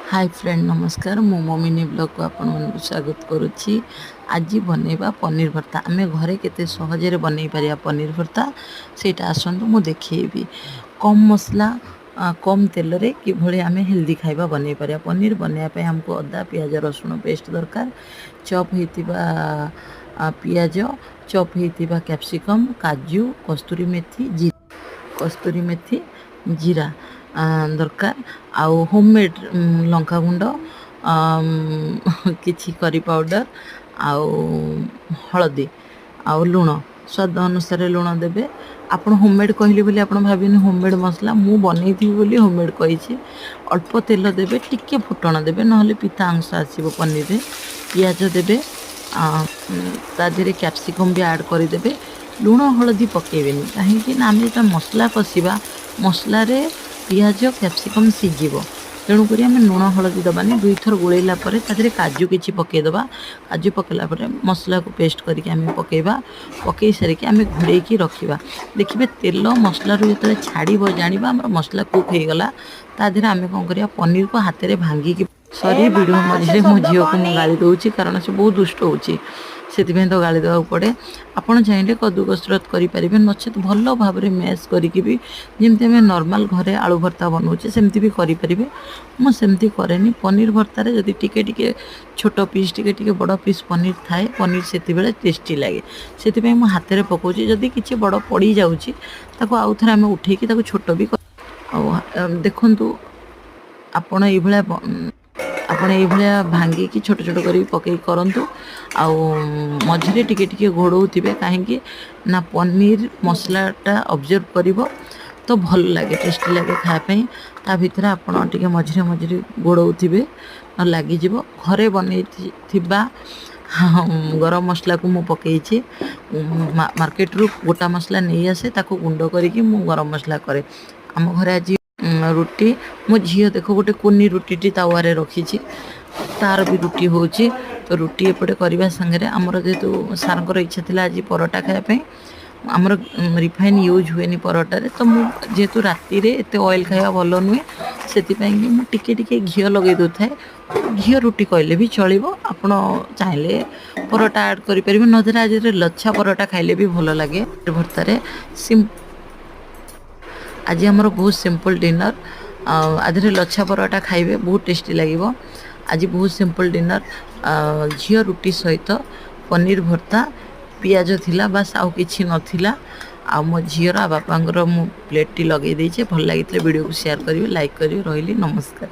Hi friend नमस्कार मो ममिनी blog को आपण मन स्वागत करुच्ची। आज बनैबा पनीर भर्ता आम घरे केते सहजरे बनई पारिया पनीर भर्ता सेटा आसतु मु देखी कम मसला कम तेल रे कि भली आम हेल्दी खाइबा बनई पारिया। पनीर बनैया हमको अदा पियाज रसुण पेस्ट दरकार, चॉप होइतिबा पियाज, चॉप होइतिबा कैप्सिकम, काजू, कस्तूरी मेथी जीरा दरकार आउ होममेड लंका गुंड किछि करी पाउडर आउ हलदी आउ लुण स्वाद अनुसार लुण देबे। आपण होममेड कहली बोली आपण भाबिनी होममेड मसला मु बनई थी बोली होममेड कहिछि। अल्प तेल देबे, टिके फुटण देबे नहले पिता अंश आसीबो पनीर रे। पियाज देबे ता देहरे कैप्सिकम भी ऐड कर देबे। लुण हलदी पकेबेनी कहीं ना आम जो मसला कषा मसला रे पियाज कैप्सिकम सीझिबो, तेणुक आम लुण हलदी दबानी। दुई थर गोलैला तादेहरे काजू किछि पकेदबा। काजू पकेला मसला को पेस्ट करके आम पकेबा। पकई सारिक आम घोड़े रखा। देखिए तेल मसला जो छाड़ जाना आम मसला कुक हो गला। तादेहरे आम कौन करिया पनीर को हाथ में भांगिकी सरी वीडियो मझे मो झील को मुझे गाली दूसरी कारण से बहुत दुष्ट होची से तो गाली देवा पड़े। आपड़ चाहिए कद्दू कसरत करेंगे नचेत भल भाव में मैश करी भी जमी आम नॉर्मल घरे आलू भर्ता बनाऊे सेमती भी करेंगे। मुझे कैनि पनीर भर्तार जदि टिके टिके छोट पीस टिके बड़ पीस पनीर थाए पनीर से टेस्टी लगे से मुझे हाथ में पकाऊँ। जदि किसी बड़ पड़ जाऊँगी आउ थे आम उठेकी छोट भी देखु आपण ये भांगिकी छोट छोट कर पकई करूँ। आउ मझे टिके टिके घोड़े कहीं ना पनीर मसलाटा ऑब्जर्व करिवो तो भल लगे टेस्टी लगे खायापी। ता भीतर आपण टिके मझे मझे घोड़े न लगी घरे बन गरम मसला को मु पकईछि। मार्केट रू गोटा मसला नहीं आसे ताको गुंड करके मु गरम मसला करे। आम घरे आज रुटी मो झील देख गोटे कुनी रुटी तावारे रखी तार भी रुटी होची। तो रुटी एपटे करने सांगे आमर जेहेतु सारंकर इच्छा थी आज परोटा खायापी आमर रिफाइन यूज हुए परोटारे। तो जेहेतु राति रे एते ऑयल खाया भल नुहे से टिके टिके घी लगे दो थाए। घी रुटी कहले भी चलो आपण चाहिए परोटा ऐड करें नजर आज लच्छा परोटा खाइले भी भल लगे भर्तारे। आज आमर बहुत सिंपल डिनर आज लच्छा परोटा खाइबे बहुत टेस्टी लगे। आज बहुत सिंपल डिनर झील रुटी सहित पनीर भर्ता पियाज थिला बस आउ किछि नथिला। आ मो झीर बापांगर मु प्लेट टी लगे देछे। भल लागितले वीडियो को शेयर करिवे लाइक करिवे। रहिली नमस्कार।